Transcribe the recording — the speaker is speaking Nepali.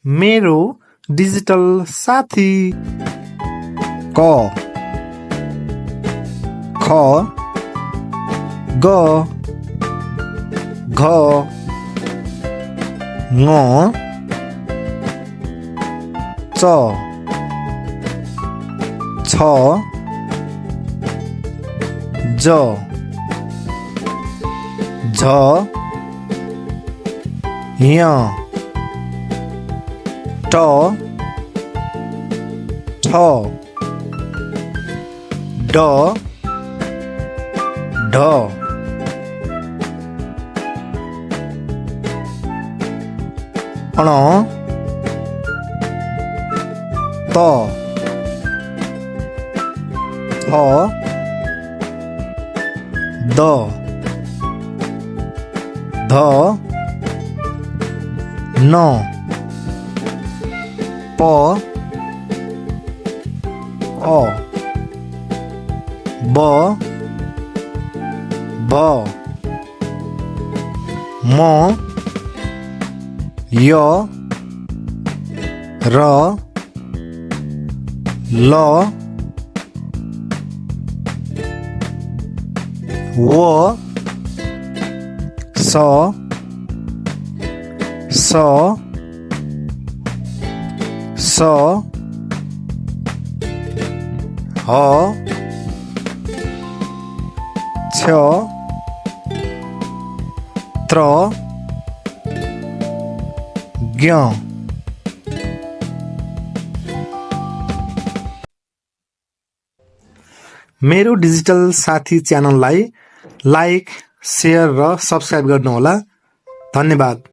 मेरो डिजिटल साथी। क ख ग घ ङ च छ ज झ य ट ठ ड ढ ण त थ द ध न प अ ब भ म य र ल व स स स ह छ त्र ज्ञ। मेरो डिजिटल साथी च्यानललाई लाइक, सेयर र सब्स्क्राइब गर्नुहोला। धन्यवाद।